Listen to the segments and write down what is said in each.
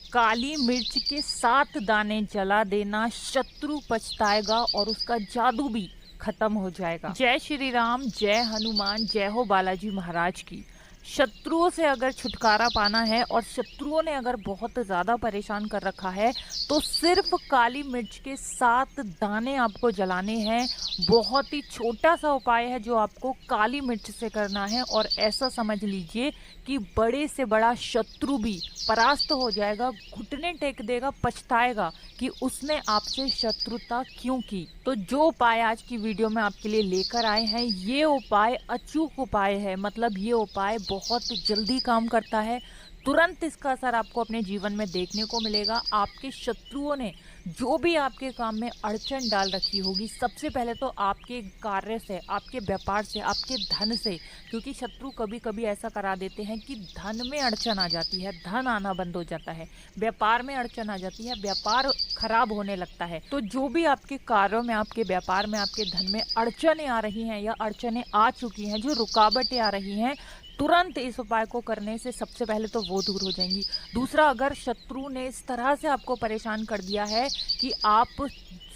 काली मिर्च के 7 दाने जला देना, शत्रु पछताएगा और उसका जादू भी खत्म हो जाएगा। जय श्री राम, जय हनुमान, जय हो बालाजी महाराज की। शत्रुओं से अगर छुटकारा पाना है और शत्रुओं ने अगर बहुत ज़्यादा परेशान कर रखा है तो सिर्फ काली मिर्च के 7 दाने आपको जलाने हैं। बहुत ही छोटा सा उपाय है जो आपको काली मिर्च से करना है और ऐसा समझ लीजिए कि बड़े से बड़ा शत्रु भी परास्त हो जाएगा, घुटने टेक देगा, पछताएगा कि उसने आपसे शत्रुता क्यों की। तो जो उपाय आज की वीडियो में आपके लिए लेकर आए हैं, ये उपाय अचूक उपाय है। मतलब ये उपाय बहुत जल्दी काम करता है, तुरंत इसका असर आपको अपने जीवन में देखने को मिलेगा। आपके शत्रुओं ने जो भी आपके काम में अड़चन डाल रखी होगी, सबसे पहले तो आपके कार्य से, आपके व्यापार से, आपके धन से, क्योंकि शत्रु कभी कभी ऐसा करा देते हैं कि धन में अड़चन आ जाती है, धन आना बंद हो जाता है, व्यापार में अड़चन आ जाती है, व्यापार खराब होने लगता है। तो जो भी आपके कार्यों में, आपके व्यापार में, आपके धन में अड़चनें आ रही हैं या अड़चनें आ चुकी हैं, जो रुकावटें आ रही हैं, तुरंत इस उपाय को करने से सबसे पहले तो वो दूर हो जाएंगी। दूसरा, अगर शत्रु ने इस तरह से आपको परेशान कर दिया है कि आप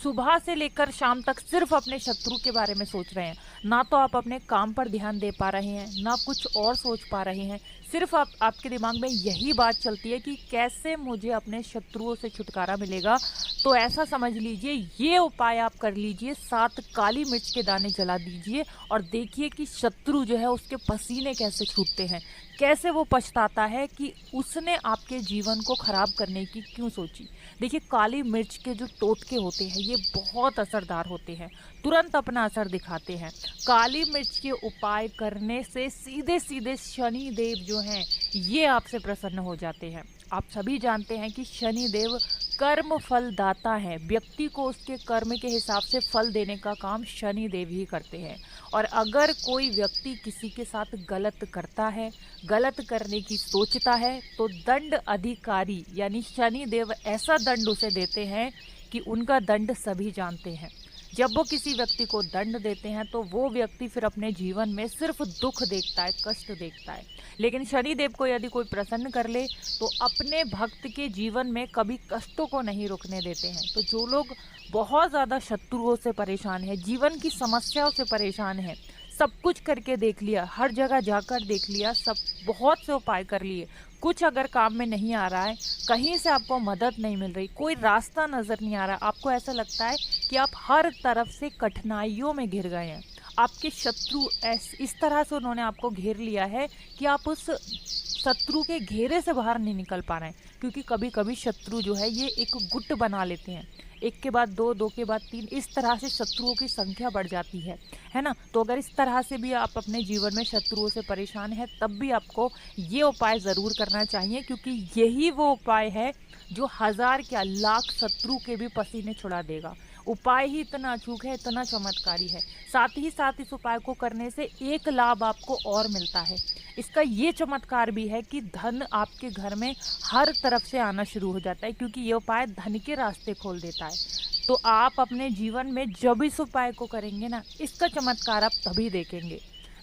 सुबह से लेकर शाम तक सिर्फ अपने शत्रु के बारे में सोच रहे हैं, ना तो आप अपने काम पर ध्यान दे पा रहे हैं, ना कुछ और सोच पा रहे हैं, सिर्फ आपके दिमाग में यही बात चलती है कि कैसे मुझे अपने शत्रुओं से छुटकारा मिलेगा, तो ऐसा समझ लीजिए ये उपाय आप कर लीजिए। 7 काली मिर्च के दाने जला दीजिए और देखिए कि शत्रु जो है उसके पसीने कैसे छूटते हैं, कैसे वो पछताता है कि उसने आपके जीवन को खराब करने की क्यों सोची। देखिए, काली मिर्च के जो टोटके होते हैं ये बहुत असरदार होते हैं, तुरंत अपना असर दिखाते हैं। काली मिर्च के उपाय करने से सीधे सीधे शनि देव जो हैं ये आपसे प्रसन्न हो जाते हैं। आप सभी जानते हैं कि शनि देव कर्म फल दाता है, व्यक्ति को उसके कर्म के हिसाब से फल देने का काम शनि देव ही करते हैं। और अगर कोई व्यक्ति किसी के साथ गलत करता है, गलत करने की सोचता है, तो दंड अधिकारी यानी शनि देव ऐसा दंड उसे देते हैं कि उनका दंड सभी जानते हैं। जब वो किसी व्यक्ति को दंड देते हैं तो वो व्यक्ति फिर अपने जीवन में सिर्फ दुख देखता है, कष्ट देखता है। लेकिन शनिदेव को यदि कोई प्रसन्न कर ले तो अपने भक्त के जीवन में कभी कष्टों को नहीं रुकने देते हैं। तो जो लोग बहुत ज़्यादा शत्रुओं से परेशान है, जीवन की समस्याओं से परेशान है, सब कुछ करके देख लिया, हर जगह जाकर देख लिया, सब बहुत से उपाय कर लिए, कुछ अगर काम में नहीं आ रहा है, कहीं से आपको मदद नहीं मिल रही, कोई रास्ता नज़र नहीं आ रहा, आपको ऐसा लगता है कि आप हर तरफ से कठिनाइयों में घिर गए हैं, आपके शत्रु इस तरह से उन्होंने आपको घेर लिया है कि आप उस शत्रु के घेरे से बाहर नहीं निकल पा रहे हैं। क्योंकि कभी कभी शत्रु जो है ये एक गुट बना लेते हैं, एक के बाद दो, दो के बाद तीन, इस तरह से शत्रुओं की संख्या बढ़ जाती है ना। तो अगर इस तरह से भी आप अपने जीवन में शत्रुओं से परेशान हैं, तब भी आपको ये उपाय ज़रूर करना चाहिए, क्योंकि यही वो उपाय है जो 1000 क्या लाख शत्रु के भी पसीने छुड़ा देगा। उपाय ही इतना अचूक है, इतना चमत्कारी है। साथ ही साथ इस उपाय को करने से एक लाभ आपको और मिलता है। इसका ये चमत्कार भी है कि धन आपके घर में हर तरफ से आना शुरू हो जाता है, क्योंकि ये उपाय धन के रास्ते खोल देता है। तो आप अपने जीवन में जब इस उपाय को करेंगे ना, इसका चमत्कार आप तभी देखेंगे।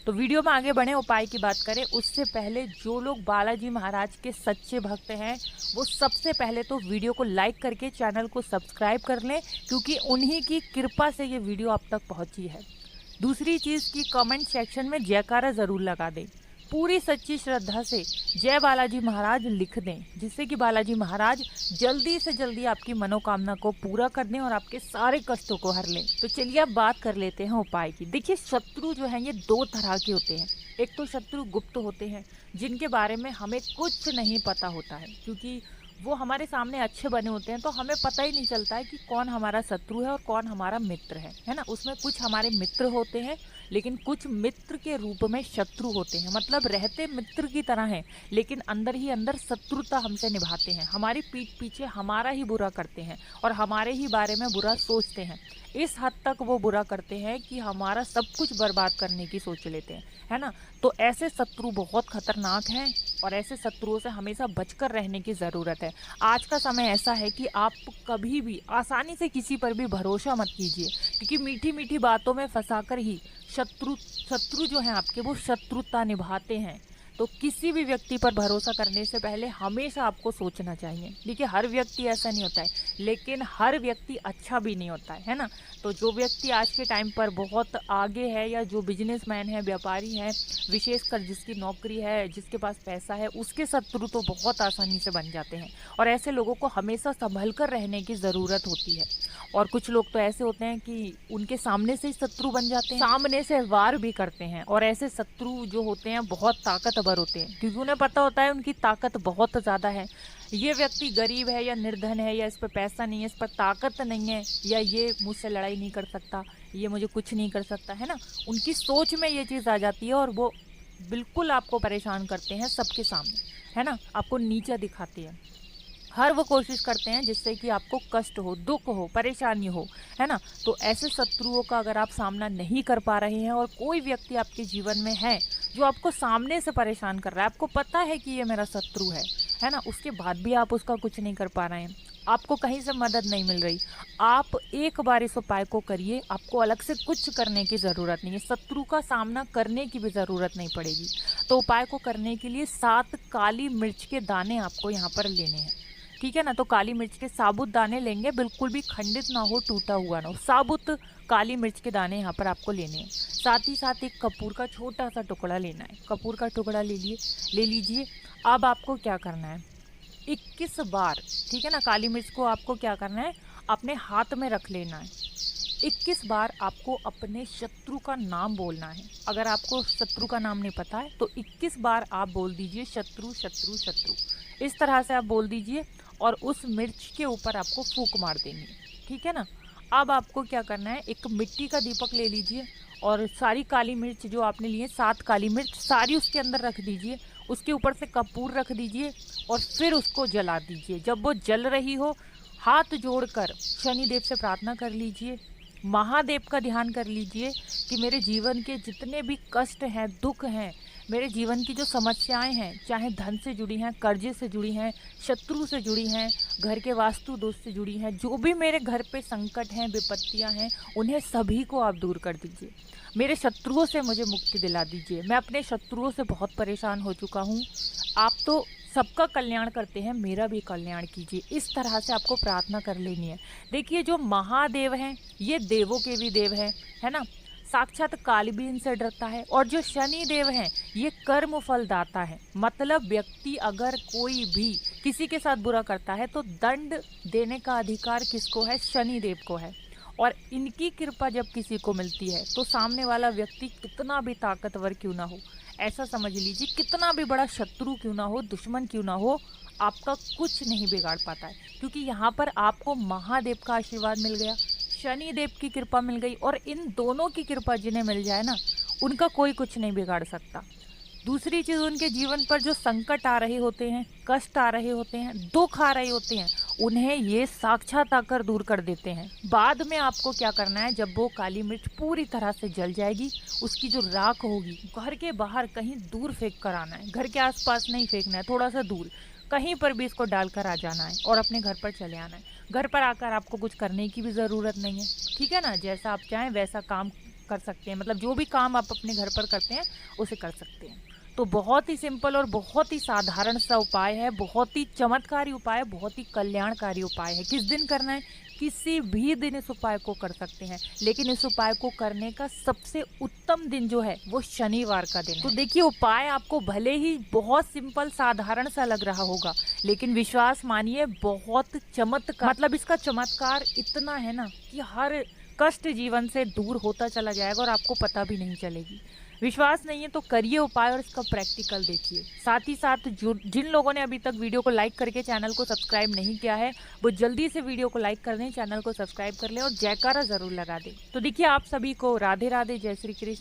तो वीडियो में आगे बढ़े, उपाय की बात करें उससे पहले जो लोग बालाजी महाराज के सच्चे भक्त हैं वो सबसे पहले तो वीडियो को लाइक करके चैनल को सब्सक्राइब कर लें, क्योंकि उन्हीं की कृपा से ये वीडियो आप तक पहुंची है। दूसरी चीज़ की कमेंट सेक्शन में जयकारा ज़रूर लगा दें, पूरी सच्ची श्रद्धा से जय बालाजी महाराज लिख दें, जिससे कि बालाजी महाराज जल्दी से जल्दी आपकी मनोकामना को पूरा कर दें और आपके सारे कष्टों को हर लें। तो चलिए अब बात कर लेते हैं उपाय की। देखिए, शत्रु जो हैं ये 2 तरह के होते हैं। एक तो शत्रु गुप्त होते हैं, जिनके बारे में हमें कुछ नहीं पता होता है, क्योंकि वो हमारे सामने अच्छे बने होते हैं तो हमें पता ही नहीं चलता है कि कौन हमारा शत्रु है और कौन हमारा मित्र है ना। उसमें कुछ हमारे मित्र होते हैं, लेकिन कुछ मित्र के रूप में शत्रु होते हैं। मतलब रहते मित्र की तरह हैं, लेकिन अंदर ही अंदर शत्रुता हमसे निभाते हैं, हमारी पीठ पीछे हमारा ही बुरा करते हैं और हमारे ही बारे में बुरा सोचते हैं। इस हद तक वो बुरा करते हैं कि हमारा सब कुछ बर्बाद करने की सोच लेते हैं, है ना। तो ऐसे शत्रु बहुत खतरनाक हैं और ऐसे शत्रुओं से हमेशा बचकर रहने की ज़रूरत है। आज का समय ऐसा है कि आप कभी भी आसानी से किसी पर भी भरोसा मत कीजिए, क्योंकि मीठी मीठी बातों में फंसाकर ही शत्रु जो हैं आपके वो शत्रुता निभाते हैं। तो किसी भी व्यक्ति पर भरोसा करने से पहले हमेशा आपको सोचना चाहिए। देखिए, हर व्यक्ति ऐसा नहीं होता है, लेकिन हर व्यक्ति अच्छा भी नहीं होता है ना। तो जो व्यक्ति आज के टाइम पर बहुत आगे है, या जो बिजनेसमैन है, व्यापारी है, विशेषकर जिसकी नौकरी है, जिसके पास पैसा है, उसके शत्रु तो बहुत आसानी से बन जाते हैं। और ऐसे लोगों को हमेशा संभल कर रहने की ज़रूरत होती है। और कुछ लोग तो ऐसे होते हैं कि उनके सामने से ही शत्रु बन जाते हैं, सामने से वार भी करते हैं। और ऐसे शत्रु जो होते हैं बहुत ताकतवर होते हैं, क्योंकि उन्हें पता होता है उनकी ताकत बहुत ज़्यादा है। ये व्यक्ति गरीब है या निर्धन है, या इस पर पैसा नहीं है, इस पर ताकत नहीं है, या ये मुझसे लड़ाई नहीं कर सकता, ये मुझे कुछ नहीं कर सकता, है ना। उनकी सोच में ये चीज़ आ जाती है और वो बिल्कुल आपको परेशान करते हैं सबके सामने, है ना। आपको नीचा दिखाते हैं। हर वो कोशिश करते हैं जिससे कि आपको कष्ट हो, दुख हो, परेशानी हो, है ना। तो ऐसे शत्रुओं का अगर आप सामना नहीं कर पा रहे हैं, और कोई व्यक्ति आपके जीवन में है जो आपको सामने से परेशान कर रहा है, आपको पता है कि ये मेरा शत्रु है ना, उसके बाद भी आप उसका कुछ नहीं कर पा रहे हैं, आपको कहीं से मदद नहीं मिल रही, आप एक बार इस उपाय को करिए। आपको अलग से कुछ करने की ज़रूरत नहीं है, शत्रु का सामना करने की भी ज़रूरत नहीं पड़ेगी। तो उपाय को करने के लिए 7 काली मिर्च के दाने आपको यहाँ पर लेने हैं, ठीक है ना। तो काली मिर्च के साबुत दाने लेंगे, बिल्कुल भी खंडित ना हो, टूटा हुआ ना हो, साबुत काली मिर्च के दाने यहाँ पर आपको लेने हैं। साथ ही साथ एक कपूर का छोटा सा टुकड़ा लेना है, कपूर का टुकड़ा ले लीजिए। अब आपको क्या करना है, 21 बार, ठीक है ना, काली मिर्च को आपको क्या करना है, अपने हाथ में रख लेना है। 21 बार आपको अपने शत्रु का नाम बोलना है। अगर आपको शत्रु का नाम नहीं पता है तो 21 बार आप बोल दीजिए शत्रु शत्रु शत्रु, इस तरह से आप बोल दीजिए। और उस मिर्च के ऊपर आपको फूंक मार देनी है, ठीक है ना। अब आपको क्या करना है, एक मिट्टी का दीपक ले लीजिए और सारी काली मिर्च जो आपने लिए 7 काली मिर्च सारी उसके अंदर रख दीजिए, उसके ऊपर से कपूर रख दीजिए और फिर उसको जला दीजिए। जब वो जल रही हो, हाथ जोड़कर शनिदेव से प्रार्थना कर लीजिए, महादेव का ध्यान कर लीजिए कि मेरे जीवन के जितने भी कष्ट हैं, दुख हैं, मेरे जीवन की जो समस्याएं हैं, चाहे धन से जुड़ी हैं, कर्जे से जुड़ी हैं, शत्रु से जुड़ी हैं, घर के वास्तु दोष से जुड़ी हैं, जो भी मेरे घर पे संकट हैं, विपत्तियां हैं, उन्हें सभी को आप दूर कर दीजिए। मेरे शत्रुओं से मुझे मुक्ति दिला दीजिए। मैं अपने शत्रुओं से बहुत परेशान हो चुका हूँ। आप तो सबका कल्याण करते हैं, मेरा भी कल्याण कीजिए। इस तरह से आपको प्रार्थना कर लेनी है। देखिए, जो महादेव हैं ये देवों के भी देव है ना। साक्षात काल भी इनसे डरता है। और जो शनि देव हैं ये कर्म फल दाता है। मतलब व्यक्ति अगर कोई भी किसी के साथ बुरा करता है तो दंड देने का अधिकार किसको है, शनि देव को है। और इनकी कृपा जब किसी को मिलती है तो सामने वाला व्यक्ति कितना भी ताकतवर क्यों ना हो, ऐसा समझ लीजिए, कितना भी बड़ा शत्रु क्यों ना हो, दुश्मन क्यों ना हो, आपका कुछ नहीं बिगाड़ पाता है। क्योंकि यहाँ पर आपको महादेव का आशीर्वाद मिल गया, शनि देव की कृपा मिल गई। और इन दोनों की कृपा जिन्हें मिल जाए ना, उनका कोई कुछ नहीं बिगाड़ सकता। दूसरी चीज़, उनके जीवन पर जो संकट आ रहे होते हैं, कष्ट आ रहे होते हैं, दुख आ रहे होते हैं, उन्हें ये साक्षात आकर दूर कर देते हैं। बाद में आपको क्या करना है, जब वो काली मिर्च पूरी तरह से जल जाएगी, उसकी जो राख होगी घर के बाहर कहीं दूर फेंक कर आना है। घर के आसपास नहीं फेंकना है, थोड़ा सा दूर कहीं पर भी इसको डालकर आ जाना है और अपने घर पर चले आना है। घर पर आकर आपको कुछ करने की भी ज़रूरत नहीं है, ठीक है ना। जैसा आप चाहें वैसा काम कर सकते हैं। मतलब जो भी काम आप अपने घर पर करते हैं उसे कर सकते हैं। तो बहुत ही सिंपल और बहुत ही साधारण सा उपाय है, बहुत ही चमत्कारी उपाय है, बहुत ही कल्याणकारी उपाय है। किस दिन करना है, किसी भी दिन इस उपाय को कर सकते हैं, लेकिन इस उपाय को करने का सबसे उत्तम दिन जो है वो शनिवार का दिन है। तो देखिए, उपाय आपको भले ही बहुत सिंपल साधारण सा लग रहा होगा, लेकिन विश्वास मानिए बहुत चमत्कार, मतलब इसका चमत्कार इतना है ना कि हर कष्ट जीवन से दूर होता चला जाएगा और आपको पता भी नहीं चलेगी। विश्वास नहीं है तो करिए उपाय और इसका प्रैक्टिकल देखिए। साथ ही साथ जिन लोगों ने अभी तक वीडियो को लाइक करके चैनल को सब्सक्राइब नहीं किया है, वो जल्दी से वीडियो को लाइक कर दें, चैनल को सब्सक्राइब कर लें और जयकारा ज़रूर लगा दें। तो देखिए, आप सभी को राधे राधे, जय श्री कृष्ण।